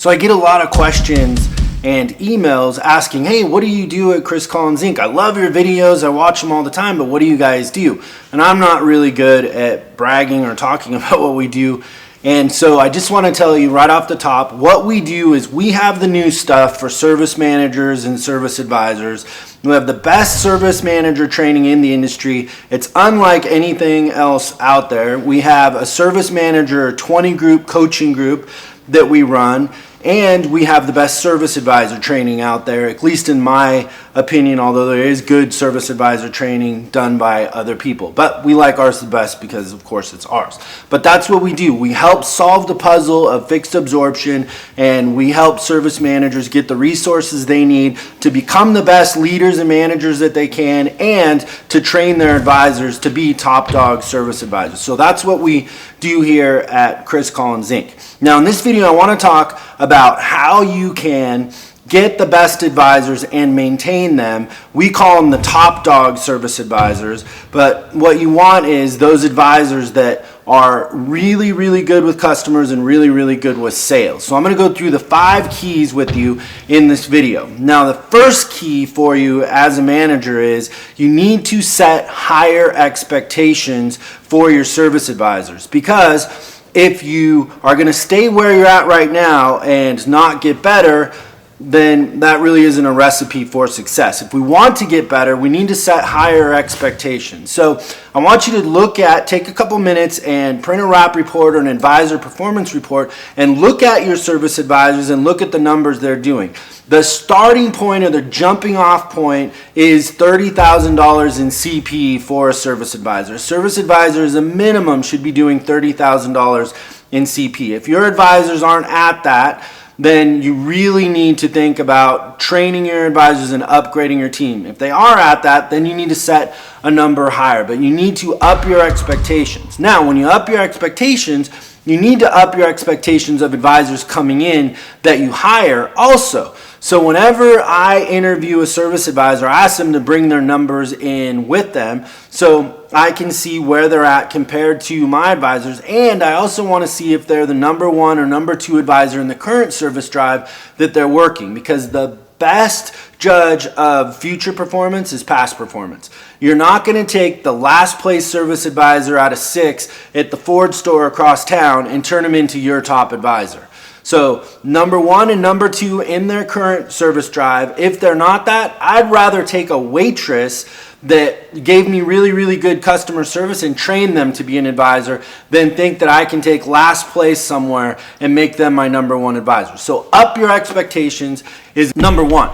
So I get a lot of questions and emails asking, hey, what do you do at Chris Collins Inc? I love your videos, I watch them all the time, but what do you guys do? And I'm not really good at bragging or talking about what we do. And so I just want to tell you right off the top, what we do is we have the new stuff for service managers and service advisors. We have the best service manager training in the industry. It's unlike anything else out there. We have a service manager 20 group coaching group that we run, and we have the best service advisor training out there, at least in my opinion, although there is good service advisor training done by other people. But we like ours the best because, of course, it's ours. But that's what we do. We help solve the puzzle of fixed absorption, and we help service managers get the resources they need to become the best leaders and managers that they can, and to train their advisors to be top dog service advisors. So that's what we do here at Chris Collins Inc. Now in this video, I want to talk about how you can get the best advisors and maintain them. We call them the top dog service advisors, but what you want is those advisors that are really, really good with customers and really, really good with sales. So I'm going to go through the 5 keys with you in this video. Now, the first key for you as a manager is you need to set higher expectations for your service advisors, because if you are going to stay where you're at right now and not get better, then that really isn't a recipe for success. If we want to get better, we need to set higher expectations. So I want you to take a couple minutes and print a RAP report or an advisor performance report and look at your service advisors and look at the numbers they're doing. The starting point or the jumping off point is $30,000 in CP for a service advisor. A service advisor as a minimum should be doing $30,000 in CP. If your advisors aren't at that, then you really need to think about training your advisors and upgrading your team. If they are at that, then you need to set a number higher, but you need to up your expectations. Now, when you up your expectations, you need to up your expectations of advisors coming in that you hire also. So whenever I interview a service advisor, I ask them to bring their numbers in with them so I can see where they're at compared to my advisors, and I also want to see if they're the number 1 or number 2 advisor in the current service drive that they're working, because the best judge of future performance is past performance. You're not going to take the last place service advisor out of 6 at the Ford store across town and turn him into your top advisor. So number 1 and number 2 in their current service drive. If they're not that, I'd rather take a waitress that gave me really, really good customer service and train them to be an advisor than think that I can take last place somewhere and make them my number 1 advisor. So up your expectations is number 1.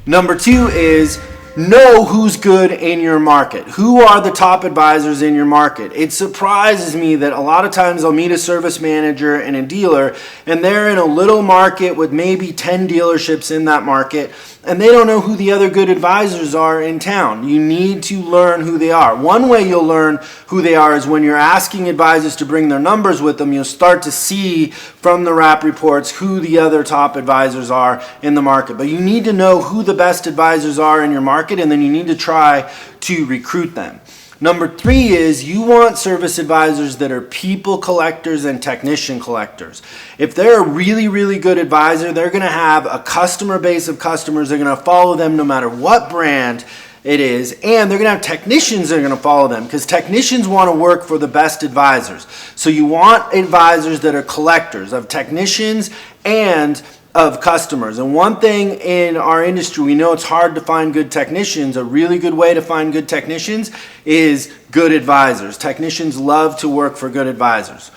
Number 2 is know who's good in your market. Who are the top advisors in your market? It surprises me that a lot of times I'll meet a service manager and a dealer, and they're in a little market with maybe 10 dealerships in that market, and they don't know who the other good advisors are in town. You need to learn who they are. One way you'll learn who they are is when you're asking advisors to bring their numbers with them. You'll start to see from the RAP reports who the other top advisors are in the market. But you need to know who the best advisors are in your market, and then you need to try to recruit them. Number 3 is you want service advisors that are people collectors and technician collectors. If they're a really, really good advisor, they're going to have a customer base of customers. They're going to follow them no matter what brand it is, and they're going to have technicians that are going to follow them, because technicians want to work for the best advisors. So you want advisors that are collectors of technicians and of customers. And one thing in our industry, we know it's hard to find good technicians. A really good way to find good technicians is good advisors. Technicians love to work for good advisors.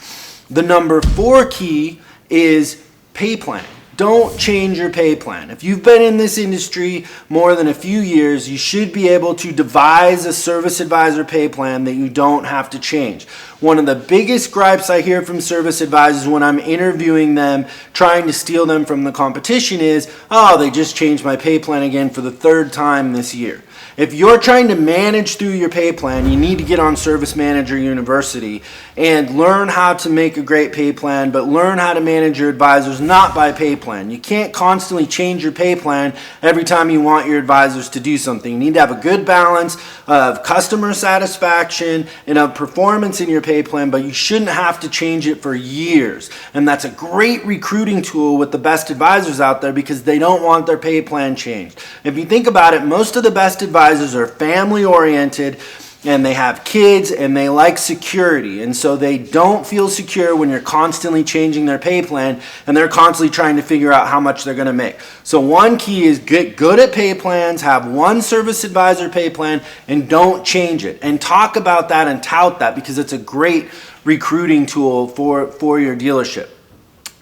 The number 4 key is pay plan. Don't change your pay plan. If you've been in this industry more than a few years, you should be able to devise a service advisor pay plan that you don't have to change. One of the biggest gripes I hear from service advisors when I'm interviewing them, trying to steal them from the competition is, oh, they just changed my pay plan again for the 3rd time this year. If you're trying to manage through your pay plan, you need to get on Service Manager University and learn how to make a great pay plan, but learn how to manage your advisors not by pay plan. You can't constantly change your pay plan every time you want your advisors to do something. You need to have a good balance of customer satisfaction and of performance in your pay plan, but you shouldn't have to change it for years. And that's a great recruiting tool with the best advisors out there because they don't want their pay plan changed. If you think about it, most of the best advisors are family oriented and they have kids and they like security, and so they don't feel secure when you're constantly changing their pay plan and they're constantly trying to figure out how much they're going to make. So one key is get good at pay plans, have one service advisor pay plan, and don't change it, and talk about that and tout that because it's a great recruiting tool for your dealership.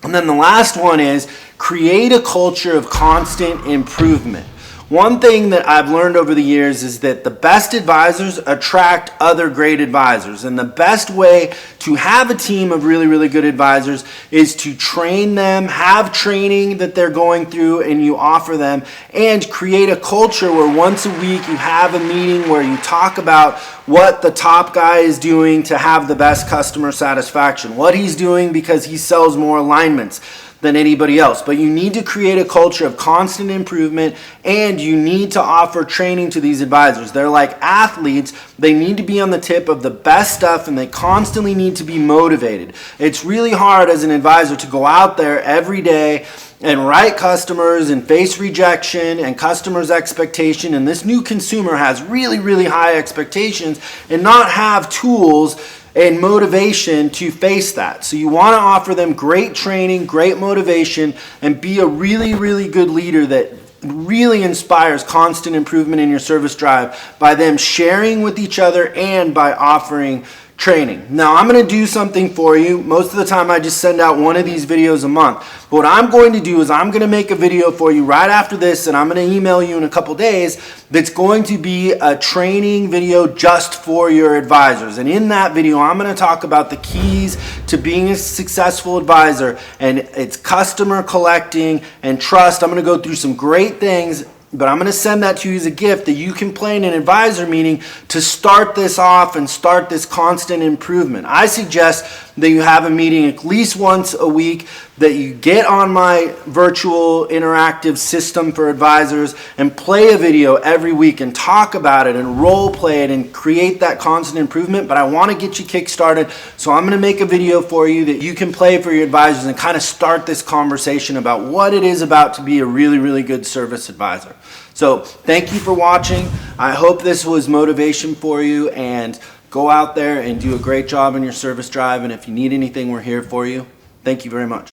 And then the last one is create a culture of constant improvement. One thing that I've learned over the years is that the best advisors attract other great advisors. And the best way to have a team of really, really good advisors is to train them, have training that they're going through and you offer them, and create a culture where once a week you have a meeting where you talk about what the top guy is doing to have the best customer satisfaction, what he's doing because he sells more alignments than anybody else. But you need to create a culture of constant improvement, and you need to offer training to these advisors. They're like athletes. They need to be on the tip of the best stuff, and they constantly need to be motivated. It's really hard as an advisor to go out there every day and write customers and face rejection and customers' expectation, and this new consumer has really, really high expectations, and not have tools and motivation to face that. So you want to offer them great training, great motivation, and be a really, really good leader that really inspires constant improvement in your service drive by them sharing with each other and by offering training. Now I'm going to do something for you. Most of the time I just send out one of these videos a month. But what I'm going to do is I'm going to make a video for you right after this, and I'm going to email you in a couple days that's going to be a training video just for your advisors. And in that video I'm going to talk about the keys to being a successful advisor, and it's customer collecting and trust. I'm going to go through some great things, but I'm going to send that to you as a gift that you can play in an advisor meeting to start this off and start this constant improvement. I suggest that you have a meeting at least once a week, that you get on my virtual interactive system for advisors and play a video every week and talk about it and role play it and create that constant improvement. But I want to get you kick-started, so I'm going to make a video for you that you can play for your advisors and kind of start this conversation about what it is about to be a really, really good service advisor. So thank you for watching. I hope this was motivation for you, and go out there and do a great job in your service drive. And if you need anything, we're here for you. Thank you very much.